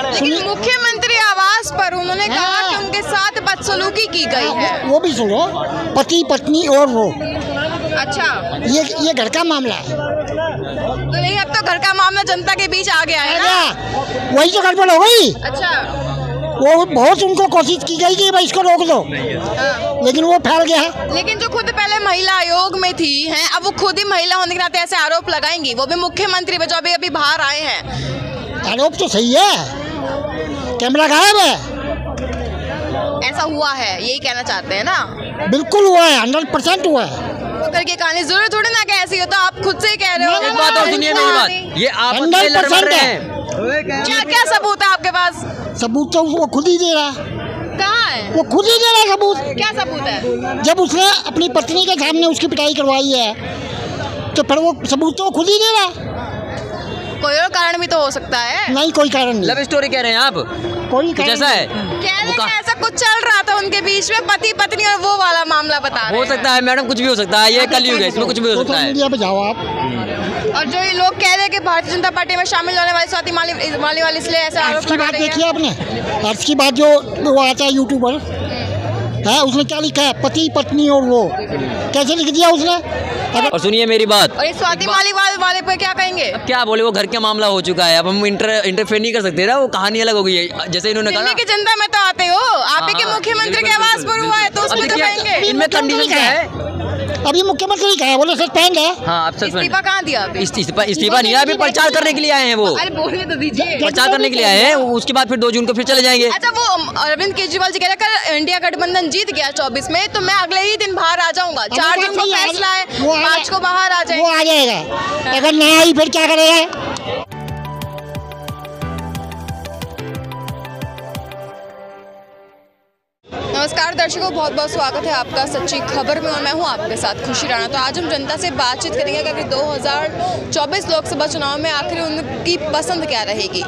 लेकिन मुख्यमंत्री आवास पर उन्होंने कहा कि उनके साथ बदसलूकी की गई है। वो भी सुनो, पति पत्नी और वो। अच्छा, ये घर का मामला है। तो नहीं, अब तो घर का मामला जनता के बीच आ गया है ना? वही तो गड़बड़ हो गई। अच्छा, वो बहुत उनको कोशिश की गई कि भाई इसको रोक दो, लेकिन वो फैल गया। लेकिन जो खुद पहले महिला आयोग में थी हैं, अब वो खुद ही महिला होने के नाते ऐसे आरोप लगाएंगी, वो भी मुख्यमंत्री पे जो अभी बाहर आए हैं। आरोप तो सही है, कैमरा गायब है। ऐसा हुआ है, यही कहना चाहते हैं ना? बिल्कुल हुआ है, 100% हुआ है। तो करके कहानी जरूर थोड़ी ना कि ऐसी हो, तो आप खुद से ही कह रहे हो। एक बात और सुनिए मेरी बात, ये आप 100% है। क्या सबूत है आपके पास? सबूत तो वो खुद ही दे रहा है। कहाँ है वो खुद ही दे रहा है सबूत। क्या सबूत है? जब उसने अपनी पत्नी के सामने उसकी पिटाई करवाई है, तो फिर वो सबूत तो खुद ही दे रहा है। कोई और कारण भी तो हो सकता है। नहीं, कोई कारण नहीं। लव स्टोरी कह रहे हैं आप? कोई कुछ ऐसा है? कह रहे हैं ऐसा कुछ चल रहा था उनके बीच में, पति पत्नी और वो वाला मामला बता रहे हैं। हो सकता है मैडम, कुछ भी हो सकता है, ये कलयुग है, इसमें कुछ भी हो सकता है। मीडिया पे जाओ आप। और जो ये लोग कह रहे हैं कि भारतीय जनता पार्टी में शामिल होने वाली स्वाति मालीवाल इसलिए ऐसा आरोप लगा रही है। देखिए आपने आज की बात, जो वो आता है यूट्यूबर है, उसने क्या लिखा है, पति पत्नी और वो, कैसे लिख दिया उसने। और सुनिए मेरी बात, और ये स्वाति मालीवाल वाले पे क्या कहेंगे? क्या बोले, वो घर का मामला हो चुका है, अब हम इंटरफेयर नहीं कर सकते ना, वो कहानी अलग हो गई है। जैसे इन्होंने कहा, दिल्ली की जनता में तो आते हो आप ही के मुख्यमंत्री के आवास पर हुआ है, तो उसमें तो कहेंगे। इनमें कंडीशन क्या है? अभी मुख्यमंत्री क्या है, बोले सस्पेंड है। हाँ, अब इस्तीफा कहाँ दिया? इस्तीफा नहीं है, अभी प्रचार करने के लिए आए हैं वो। अरे बोलने तो दीजिए। प्रचार करने के लिए आए हैं, उसके बाद फिर 2 जून को फिर चले जाएंगे। अच्छा, वो अरविंद केजरीवाल जी कह रहे हैं इंडिया गठबंधन जीत गया 24 में, तो मैं अगले ही दिन बाहर आ जाऊंगा। 4 जून को फैसला है, 5 को बाहर आ जाएंगे। वो आ जाएगा, अगर नहीं आई फिर क्या करेगा? नमस्कार दर्शकों, बहुत बहुत स्वागत है आपका सच्ची खबर में, और मैं हूं आपके साथ खुशी राणा। तो आज हम जनता से बातचीत करेंगे कि 2024 लोकसभा चुनाव में आखिर उनकी पसंद क्या रहेगी।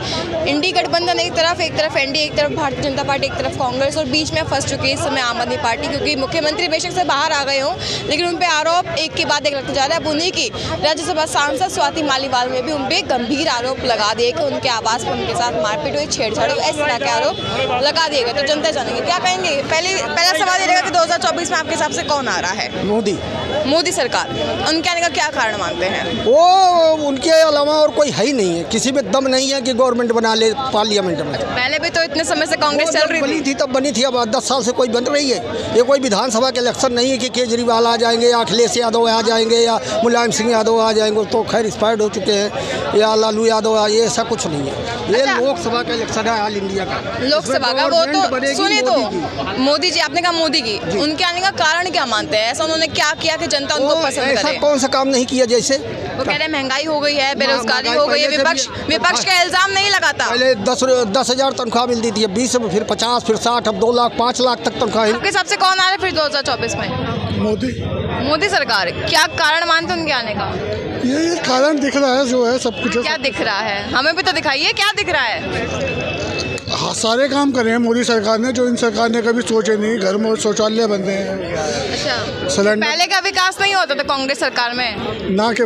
इंडी गठबंधन एक तरफ एनडीए, एक तरफ भारतीय जनता पार्टी, एक तरफ कांग्रेस, और बीच में फंस चुकी है इस समय आम आदमी पार्टी, क्योंकि मुख्यमंत्री बेशक से बाहर आ गए हों, लेकिन उन पर आरोप एक के बाद एक लगते जा रहा है। अब उन्हीं की राज्यसभा सांसद स्वाति मालीवाल ने भी उन पर गंभीर आरोप लगा दिए कि उनके आवास पर उनके साथ मारपीट हुई, छेड़छाड़ हुई, इस तरह के आरोप लगा दिए गए। तो जनता जानेंगे क्या कहेंगे। पहला सवाल ये रहेगा कि 2024 में आपके हिसाब से कौन आ रहा है? मोदी सरकार। उनके आने का क्या कारण मानते हैं? वो उनके अलावा और कोई है ही नहीं है, किसी में दम नहीं है कि गवर्नमेंट बना ले पार्लियामेंट में। पहले भी तो इतने समय से कांग्रेस चल रही थी, तब बनी थी, अब 10 साल से कोई बन रही है। ये कोई विधानसभा के इलेक्शन नहीं है कि केजरीवाल आ जाएंगे या अखिलेश यादव आ जाएंगे या मुलायम सिंह यादव आ जाएंगे, तो खैर एक्सपायर्ड हो चुके हैं, या लालू यादव, ये ऐसा कुछ नहीं है। ये लोकसभा का इलेक्शन है, ऑल इंडिया का लोकसभा का। वो तो सुनिए, तो मोदी जी, आपने कहा मोदी की, उनके आने का कारण क्या मानते हैं? ऐसा उन्होंने क्या किया कि जनता उनको पसंद करे? ऐसा कौन सा काम नहीं किया? जैसे वो कह रहे हैं महंगाई हो गई है, बेरोजगारी हो गई है, विपक्ष का इल्जाम नहीं लगाता। पहले 10,000 तनख्वाह मिलती थी, 20 में, फिर 50, फिर 60, अब 2 लाख 5 लाख तक तनख्वाह। आपके हिसाब से कौन आ रहा है फिर 2024 में? मोदी सरकार। क्या कारण मानते हैं उनके आने का? ये कारण दिख रहा है, जो है सब कुछ। क्या दिख रहा है? हमें भी तो दिखाइए, क्या दिख रहा है? हाँ, सारे काम करे हैं मोदी सरकार ने, जो इन सरकार ने कभी सोचे नहीं। घर में शौचालय बन रहे हैं। अच्छा, सिलेंडर पहले का विकास नहीं होता था कांग्रेस सरकार में? ना के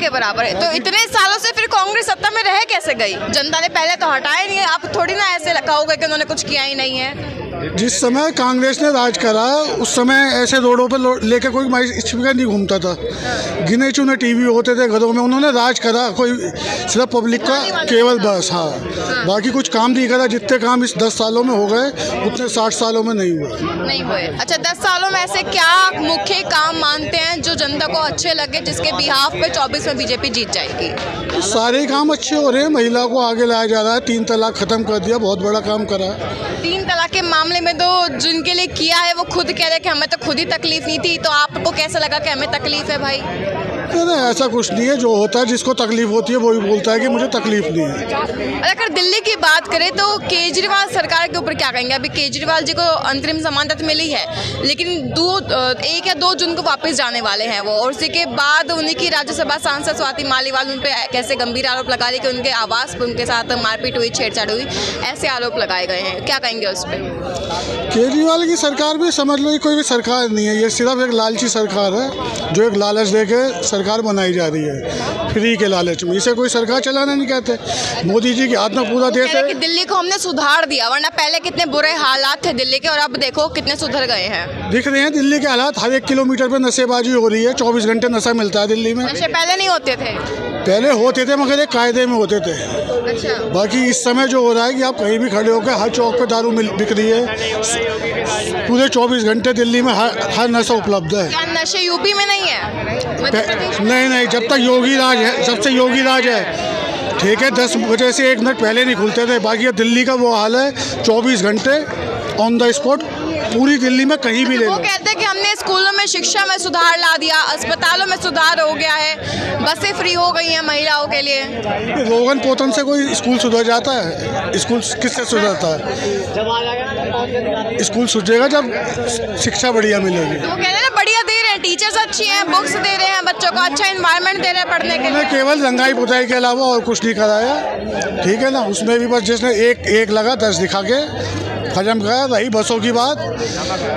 बराबर है। तो इतने सालों से फिर कांग्रेस सत्ता में रह कैसे गई? जनता ने पहले तो हटाया नहीं है, आप थोड़ी ना ऐसे रखा होगा कि उन्होंने कुछ किया ही नहीं है। जिस समय कांग्रेस ने राज करा, उस समय ऐसे रोडों पे लेके कोई स्पीकर नहीं घूमता था, गिने चुने टीवी होते थे घरों में। उन्होंने राज करा, कोई सिर्फ पब्लिक का केवल बस। हाँ, बाकी कुछ काम नहीं करा। जितने काम इस 10 सालों में हो गए, उतने 60 सालों में नहीं हुए। अच्छा, 10 सालों में ऐसे क्या मुख्य काम मानते हैं जो जनता को अच्छे लगे, जिसके बिहाफ पे 24 में बीजेपी जीत जाएगी? सारे काम अच्छे हो रहे हैं। महिला को आगे लाया जा रहा है, 3 तलाक खत्म कर दिया, बहुत बड़ा काम करा। 3 तलाक के मामले में तो जिनके लिए किया है वो खुद कह रहे हैं कि हमें तो खुद ही तकलीफ नहीं थी, तो आपको कैसा लगा कि हमें तकलीफ है भाई? नहीं, ऐसा कुछ नहीं है। जो होता है, जिसको तकलीफ होती है वही बोलता है कि मुझे तकलीफ नहीं है। अगर दिल्ली की बात करें तो केजरीवाल सरकार के ऊपर क्या कहेंगे? अभी केजरीवाल जी को अंतरिम जमानत मिली है, लेकिन 1 या 2 जून को वापस जाने वाले हैं वो, और उसी के बाद उन्हीं की राज्यसभा सांसद स्वाति मालीवाल उन पर कैसे गंभीर आरोप लगा रही कि उनके आवास पर उनके साथ मारपीट हुई, छेड़छाड़ हुई, ऐसे आरोप लगाए गए हैं। क्या कहेंगे उस पर? केजरीवाल की सरकार भी समझ लो कोई भी सरकार नहीं है, ये सिर्फ एक लालची सरकार है, जो एक लालच दे के सरकार बनाई जा रही है फ्री के लालच में। इसे कोई सरकार चलाना नहीं कहते। मोदी जी के हाथ में पूरा देश है। कि दिल्ली को हमने सुधार दिया, वरना पहले कितने बुरे हालात थे दिल्ली के और अब देखो कितने सुधर गए हैं। दिख रहे हैं दिल्ली के हालात। हर 1 किलोमीटर पे नशेबाजी हो रही है। 24 घंटे नशा मिलता है दिल्ली में। नशे पहले नहीं होते थे? पहले होते थे मगर एक कायदे में होते थे। अच्छा। बाकी इस समय जो हो रहा है कि आप कहीं भी खड़े होकर हर चौक पे दारू बिक रही है। पूरे 24 घंटे दिल्ली में हर नशा उपलब्ध है। क्या नशे यूपी में नहीं है? मध्य प्रदेश में? नहीं, जब तक योगी राज है, जब से योगी राज है ठीक है, 10 बजे से 1 मिनट पहले नहीं खुलते थे। बाकी दिल्ली का वो हाल है 24 घंटे ऑन द स्पॉट पूरी दिल्ली में कहीं भी ले लो। वो कहते हैं कि हमने स्कूलों में शिक्षा में सुधार ला दिया, अस्पतालों में सुधार हो गया है, बसें फ्री हो गई हैं महिलाओं के लिए। रोगन पोतन से कोई स्कूल सुधर जाता है? स्कूल किससे सुधरता है? स्कूल सुधरेगा जब शिक्षा बढ़िया मिलेगी। तो वो कह रहे हैं ना, बढ़िया दे रहे हैं, टीचर्स अच्छी हैं, बुक्स दे रहे हैं, बच्चों को अच्छा एनवायरनमेंट दे रहे हैं पढ़ने के लिए। केवल रंगाई पुताई के अलावा और कुछ नहीं कराया, ठीक है ना। उसमें भी बस जिसने एक लगा 10 दिखा के खत्म करा। रही बसों की बात,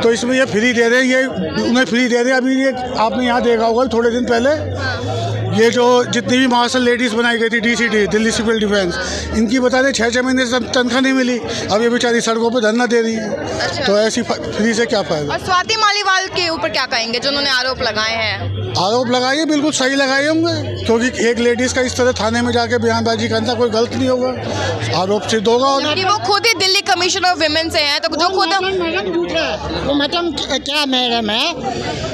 तो इसमें ये फ्री दे रहे हैं, ये उन्हें फ्री दे रहे हैं। अभी ये आपने यहाँ देखा होगा थोड़े दिन पहले ये जो जितनी भी मार्शल लेडीज़ बनाई गई थी DCD दिल्ली सिविल डिफेंस, इनकी बता दें 6 महीने से तनख्वाह नहीं मिली। अब ये बेचारी सड़कों पर धरना दे रही है। अच्छा। तो ऐसी फ्री से क्या फ़ायदा। और स्वाति मालीवाल के ऊपर क्या कहेंगे जो उन्होंने आरोप लगाए हैं? आरोप लगाइए, बिल्कुल सही लगाए होंगे, क्योंकि एक लेडीज़ का इस तरह थाने में जाके बयानबाजी करना कोई गलत नहीं होगा, आरोप सिद्ध होगा। और वो खुद ही दिल्ली कमीशन ऑफ विमेन से हैं, तो जो खुद मैडम झूठ है। वो मैडम क्या मैडम है,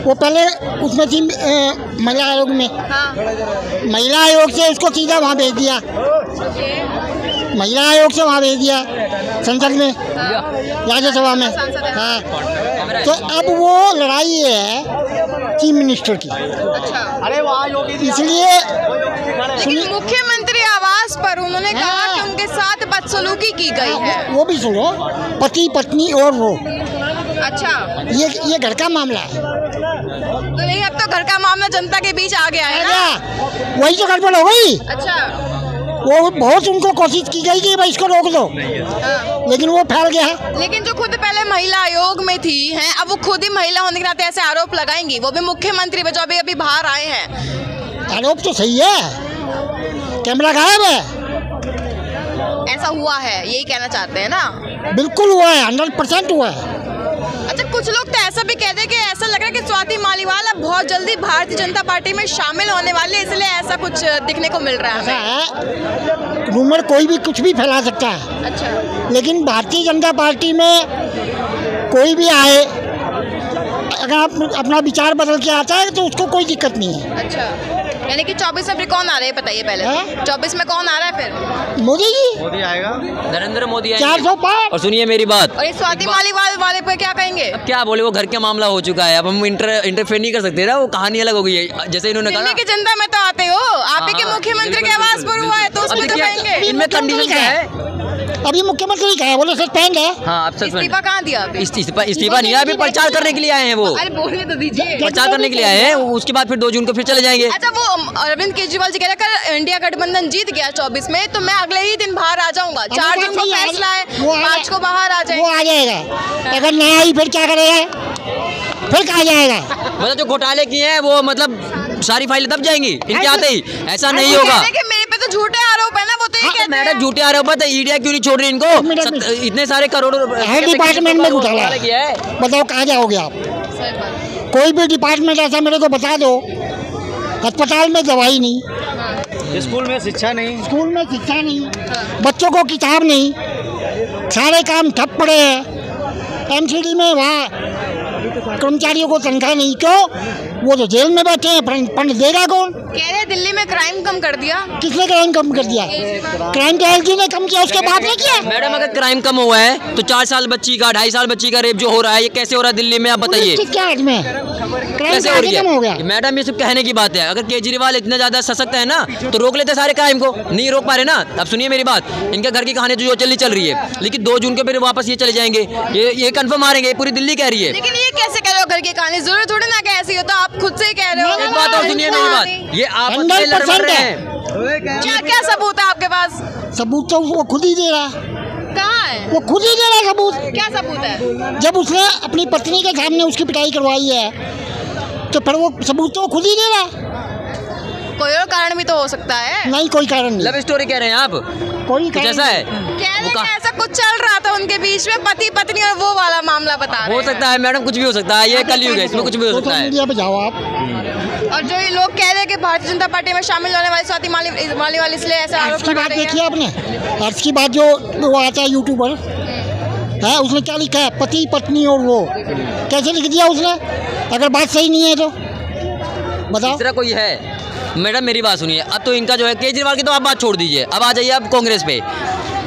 वो पहले उसमें थी महिला आयोग में। हाँ। महिला आयोग से उसको सीधा वहाँ भेज दिया, महिला आयोग से वहाँ भेज दिया संसद में, राज्यसभा में। हाँ, तो अब वो लड़ाई है चीफ मिनिस्टर की। अच्छा। इसलिए लेकिन मुख्यमंत्री आवास पर उन्होंने कहा कि उनके साथ बदसलूकी की गई है। वो भी सुनो, पति पत्नी और वो। अच्छा। ये घर का मामला है। तो नहीं, अब तो घर का मामला जनता के बीच आ गया है ना? वही तो गड़बड़ हो गई। अच्छा। वो बहुत उनको कोशिश की गई कि भाई इसको रोक दो, लेकिन वो फैल गया। लेकिन जो खुद पहले महिला आयोग में थी हैं, अब वो खुद ही महिला होने के नाते ऐसे आरोप लगाएंगी, वो भी मुख्यमंत्री पे जो अभी बाहर आए हैं। आरोप तो सही है, कैमरा गायब है। ऐसा हुआ है, यही कहना चाहते हैं ना? बिल्कुल हुआ है, 100% हुआ है। अच्छा, कुछ लोग तो ऐसा भी कहते हैं कि ऐसा लग रहा है कि स्वाति मालीवाल अब बहुत जल्दी भारतीय जनता पार्टी में शामिल होने वाले, इसलिए ऐसा कुछ दिखने को मिल रहा है। ऐसा है, रूमर कोई भी कुछ भी फैला सकता है। अच्छा। लेकिन भारतीय जनता पार्टी में कोई भी आए, अगर आप अपना विचार बदल के आता है तो उसको कोई दिक्कत नहीं है। अच्छा, यानी कि 24 में फिर कौन आ रहा है बताइए पहले? 24 में कौन आ रहा है फिर? मोदी जी। मोदी आएगा, नरेंद्र मोदी आएंगे। 400 पार। और सुनिए मेरी बात, और ये स्वाति मालीवाल वाले पे क्या कहेंगे? अब क्या बोले, वो घर का मामला हो चुका है, अब हम इंटरफेयर नहीं कर सकते ना, वो कहानी अलग हो गई है। जैसे इन्होंने कहा दिल्ली की जनता में तो आते हो, आप ही के मुख्यमंत्री के आवास पर हुआ है, तो उसमें तो कहेंगे। इनमें कंडीशन क्या है? अभी मुख्यमंत्री कहा है, बोले सस्पेंड है। हाँ, अब इस्तीफा कहाँ दिया? इस्तीफा नहीं है, अभी प्रचार करने के लिए आए हैं वो। अरे बोलने तो दीजिए। प्रचार करने के लिए आए हैं, उसके बाद फिर 2 जून को फिर चले जाएंगे। अच्छा, वो अरविंद केजरीवाल जी कह रहे हैं इंडिया गठबंधन जीत गया 24 में, तो मैं अगले ही दिन बाहर आ जाऊंगा। 4 जून को फैसला है, 5 को बाहर आ जाए। वो आ जाएगा, अगर नहीं आई फिर क्या करेगा, फिर कहा जाएगा। मतलब जो घोटाले किए हैं वो मतलब सारी फाइलें दब जाएंगी इनके आते ही, ऐसा नहीं होगा। मेरे पे तो झूठे आरोप है ना, वो तो ये कहते हैं। मैडम झूठे आरोप है, ईडिया क्यों नहीं छोड़ रही इनको? इतने सारे करोड़ों हर डिपार्टमेंट में घोटाला किया है, बताओ कहाँ जाओगे आप? कोई भी डिपार्टमेंट ऐसा मेरे को बता दो। अस्पताल में दवाई नहीं, स्कूल में शिक्षा नहीं, स्कूल में शिक्षा नहीं, बच्चों को किताब नहीं, सारे काम ठप पड़े हैं। MCD में वहाँ कर्मचारियों को तनख्वाह नहीं, क्यों? वो तो जेल में बैठे हैं, फंड देगा कौन? कह रहे दिल्ली में क्राइम कम कर दिया। किसने क्राइम कम कर दिया? क्राइम तो एलजी ने कम किया, उसके बाप ने किया। मैडम अगर क्राइम कम हुआ है तो 4 साल बच्ची का, 2.5 साल बच्ची का रेप जो हो रहा है, ये कैसे हो रहा है दिल्ली में, आप बताइए किसके हाथ में? कैसे हो रही है? मैडम ये सब कहने की बात है, अगर केजरीवाल इतना ज्यादा सशक्त है ना तो रोक लेते सारे क्राइम को, नहीं रोक पा रहे ना। अब सुनिए मेरी बात, इनके घर की कहानी जो चल रही है, लेकिन 2 जून के फिर वापस ये चले जाएंगे, ये कंफर्म मारेंगे, पूरी दिल्ली कह रही है। लेकिन ये कैसे कह रहे हो घर की कहानी? जरूर थोड़ी ना कि ऐसी हो, तो आप खुद से ही कह रहे हो। एक बात और सुनिए मेरी बात, ये आपस में लड़ रहे हैं। क्या सबूत है आपके पास? सबूत तो वो खुद ही दे रहा है। कहाँ है वो खुद ही दे रहा है सबूत। क्या सबूत है? जब उसने अपनी पत्नी के सामने उसकी पिटाई करवाई है तो फिर वो सबूत तो खुद ही दे रहा है। कोई और कारण भी तो हो सकता है। नहीं, कोई कारण नहीं। लव स्टोरी कह रहे हैं आप? कोई कुछ कारण ऐसा है? कह रहे हैं ऐसा कुछ चल रहा था उनके बीच में, पति पत्नी, और वो वाला मामला बता रहे हो सकता है मैडम, कुछ भी हो सकता है, ये कलयुग है, इसमें कुछ भी हो सकता है। मीडिया पे जाओ आप। और जो ये लोग कह रहे हैं कि भारतीय जनता पार्टी में शामिल होने वाले स्वाति मालीवाल इसलिए ऐसा आरोप अर्श की लगा बात रही देखी है। आपने? अर्श की बात जो वो आता है यूट्यूबर है, उसने क्या लिखा है? पति पत्नी और वो कैसे लिख दिया उसने? अगर बात सही नहीं है तो बताओ। तीसरा कोई है? मैडम मेरी बात सुनिए, अब तो इनका जो है केजरीवाल की तो आप बात छोड़ दीजिए, अब आ जाइए आप कांग्रेस पे।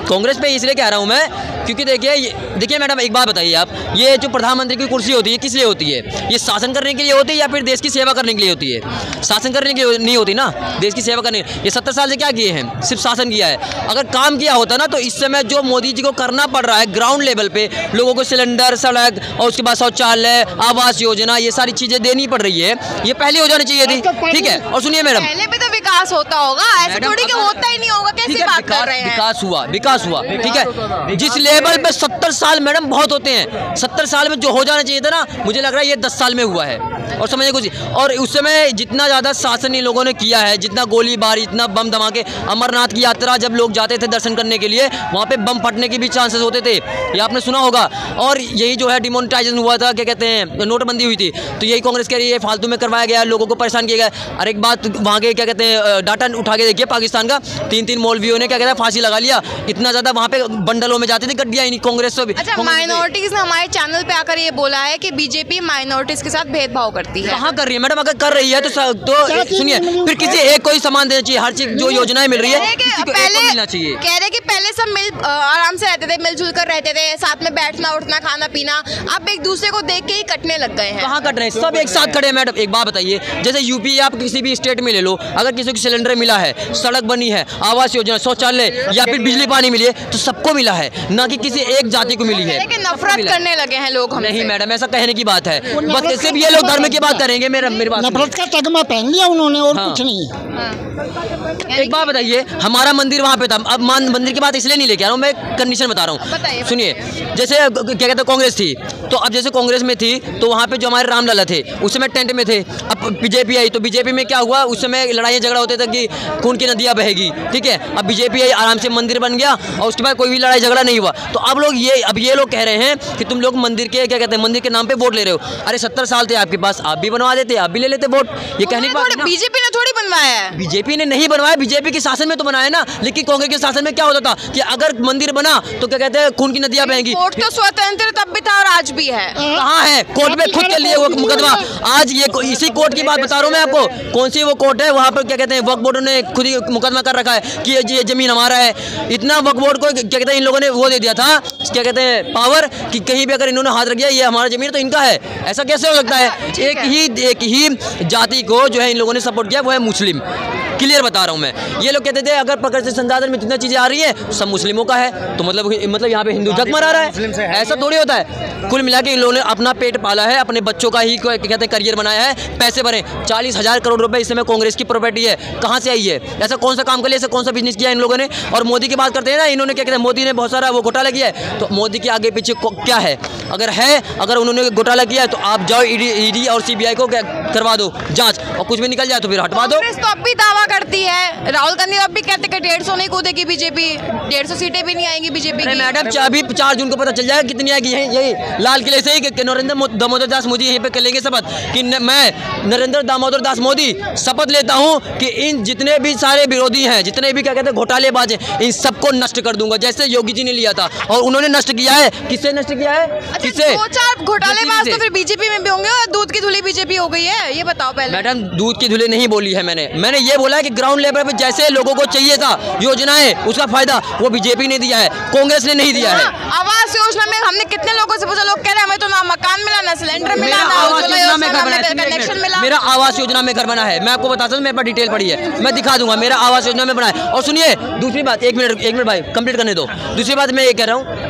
कांग्रेस पे इसलिए कह रहा हूँ मैं क्योंकि देखिए मैडम, एक बात बताइए आप, ये जो प्रधानमंत्री की कुर्सी होती है किस लिए होती है? ये शासन करने के लिए होती है या फिर देश की सेवा करने के लिए होती है? शासन करने के लिए नहीं होती ना, देश की सेवा करने। ये 70 साल से क्या किए हैं? सिर्फ शासन किया है। अगर काम किया होता ना तो इस समय जो मोदी जी को करना पड़ रहा है ग्राउंड लेवल पे, लोगों को सिलेंडर, सड़क और उसके बाद शौचालय, आवास योजना, ये सारी चीज़ें देनी पड़ रही है, ये पहले हो जानी चाहिए थी। ठीक है, और सुनिए मैडम, पहले भी तो विकास होता होगा, ऐसे थोड़ी कि होता ही नहीं होगा। कैसी बात कर रहे हैं? विकास हुआ, ठीक है। जिस लेवल पे 70 साल मैडम बहुत होते हैं, 70 साल में जो हो जाना चाहिए था ना, मुझे लग रहा है ये 10 साल में हुआ है। और समझिए कुछ, और उस समय जितना ज़्यादा शासन इन लोगों ने किया है, जितना गोलीबारी, इतना बम धमाके, अमरनाथ की यात्रा जब लोग जाते थे दर्शन करने के लिए, वहाँ पे बम फटने के भी चांसेस होते थे, ये आपने सुना होगा। और यही जो है डिमोनेटाइजेशन हुआ था, क्या कहते हैं, नोटबंदी हुई थी, तो यही कांग्रेस कह रही है फालतू में करवाया गया, लोगों को परेशान किया गया। और एक बात वहाँ के क्या कहते हैं डाटा उठा के देखिए पाकिस्तान का, 3 मौलवियों ने क्या कहते हैं फांसी लगा लिया, इतना ज़्यादा वहाँ पे बंडलों में जाती थी गड्डियाँ इन कांग्रेस से भी। अच्छा, माइनॉरिटीज ने हमारे चैनल पे आकर ये बोला है कि बीजेपी माइनॉरिटीज के साथ भेदभाव करती है। कहाँ कर रही है मैडम? अगर कर रही है तो सुनिए, फिर किसी एक को ही सामान देना चाहिए, हर चीज जो योजनाएं मिल रही है किसी को एक को मिलना चाहिए। कह रहे कि पहले सब आराम से रहते थे, मिलजुल कर रहते थे, साथ में बैठना उठना खाना पीना, अब एक दूसरे को देख के ही कटने लग गए हैं। कहाँ कट रहे हैं? सब एक साथ खड़े हैं मैडम। एक बात बताइए, जैसे यूपी आप किसी भी स्टेट में ले लो, अगर किसी को सिलेंडर मिला है, सड़क बनी है, आवास योजना, शौचालय या फिर बिजली पानी मिली है, तो सबको मिला है, ना कि किसी एक जाति को मिली है। नफरत करने लगे हैं लोग हमसे। नहीं मैडम, ऐसा कहने की बात है, बस सिर्फ ये लोग धर्म की बात करेंगे। मेरी बात, नफरत का तगमा पहन लिया उन्होंने और कुछ नहीं। एक बात बताइए, हमारा मंदिर वहाँ पे था, अब मंदिर की बात इसलिए नहीं लेके आ रहा हूँ, मैं कंडीशन बता रहा हूँ। सुनिए, जैसे क्या कहते हैं कांग्रेस थी, तो अब जैसे कांग्रेस में थी तो वहाँ पे जो हमारे रामलला थे उस समय टेंट में थे। अब बीजेपी आई तो बीजेपी में क्या हुआ, उस समय लड़ाई झगड़ा होते थे कि खून की नदियाँ बहेगी, ठीक है। अब बीजेपी आई, आराम से मंदिर बन गया और उसके बाद कोई भी लड़ाई झगड़ा नहीं हुआ। तो अब ये लोग कह रहे हैं कि तुम लोग मंदिर के क्या कहते हैं, मंदिर के नाम पे वोट ले रहे हो। अरे 70 साल थे आपके पास, आप भी बनवा देते, आप भी ले लेते वोट। ये कहने की बात, बीजेपी ने थोड़ी बनवाया है। बीजेपी ने नहीं बनवाया, बीजेपी के शासन में तो बनाया ना, लेकिन कांग्रेस के शासन में क्या होता था कि अगर मंदिर बना तो क्या कहते हैं खून की नदियां बहेंगी। कोर्ट तो स्वतंत्र तब भी था और आज भी है। कहाँ है? कोर्ट में खुद के लिए वो मुकदमा, आज ये इसी कोर्ट की बात बता रहा हूँ मैं आपको। कौन सी वो कोर्ट है, वहाँ पर क्या कहते हैं वक्फ बोर्ड ने खुद ही मुकदमा कर रखा है कि ये जमीन हमारा है। इतना वक्फ बोर्ड को क्या कहते हैं इन लोगों ने वो दे दिया था, क्या कहते हैं पावर, कि कहीं भी अगर इन्होंने हाथ रख दिया ये हमारा जमीन तो इनका है। ऐसा कैसे हो सकता है? एक ही जाति को जो है इन लोगों ने सपोर्ट किया, वो है मुस्लिम। क्लियर बता रहा हूँ मैं। ये लोग कहते थे अगर प्रकृति संसाधन में जितना चीज़ें आ रही है सब मुस्लिमों का है, तो मतलब यहाँ पे हिंदू जग मरा रहा है। ऐसा थोड़ी होता है। कुल मिला के इन लोगों ने अपना पेट पाला है, अपने बच्चों का ही कहते हैं करियर बनाया है, पैसे भरे। 40,000 करोड़ रुपए इस समय कांग्रेस की प्रॉपर्टी है, कहाँ से आई है? ऐसा कौन सा काम कर लिया, ऐसा कौन सा बिजनेस किया इन लोगों ने? और मोदी की बात करते हैं ना, इन्होंने क्या कहते हैं मोदी ने बहुत सारा वो घोटाला किया है, तो मोदी के आगे पीछे क्या है? अगर उन्होंने घोटाला किया है तो आप जाओ ईडी और सीबीआई को करवा दो जांच, और कुछ भी निकल जाए तो फिर हटवा दो। कांग्रेस तो अब भी दावा करती है, राहुल गांधी अब भी कहते हैं कि 150 नहीं कूदेगी बीजेपी, 150 सीटें भी नहीं आएंगी बीजेपी की। मैडम अभी 4 जून को पता चल जाएगा कितनी आएगी। यही लाल किले से ही कि नरेंद्र दामोदर दास मोदी यहीं पे कर लेंगे शपथ कि मैं नरेंद्र दामोदर दास मोदी शपथ लेता हूं कि इन जितने भी सारे विरोधी हैं, जितने भी क्या कहते हैं घोटालेबाज हैं, इन सबको नष्ट कर दूंगा, जैसे योगी जी ने लिया था। और उन्होंने नष्ट किया है। किससे नष्ट किया है? किससे? 2-4 घोटालेबाज तो फिर बीजेपी में भी होंगे और दूध की धुली बीजेपी हो गई है, ये बताओ पहले। मैडम दूध की धुली नहीं बोली है मैंने ये बोला है कि ग्राउंड लेवल पे जैसे लोगों को चाहिए था योजनाएं, उसका फायदा वो बीजेपी ने दिया है, कांग्रेस ने नहीं दिया है। आवास योजना में हमने कितने लोगों से पूछा, लोग कह रहे हैं हमें तो ना मकान मिला, ना सिलेंडर मिला, ना कनेक्शन मिला। मेरा आवास योजना में घर बना है, मैं आपको बताता हूँ, मेरे पास डिटेल पड़ी है, मैं दिखा दूंगा, मेरा आवास योजना में बना है। और सुनिए दूसरी बात, एक मिनट भाई कंप्लीट करने दो। दूसरी बात मैं ये कह रहा हूँ